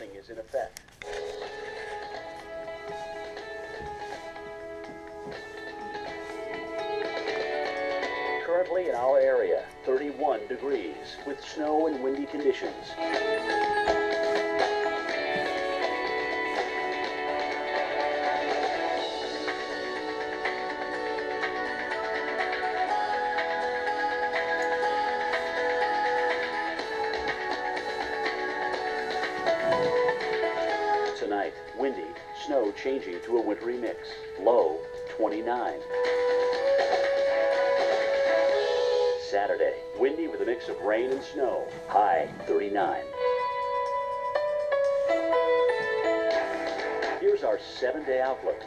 warning is in effect. Currently in our area, 31 degrees with snow and windy conditions. Tonight, windy, snow changing to a wintry mix. Low, 29. Saturday, windy with a mix of rain and snow. High, 39. Here's our 7-day outlook.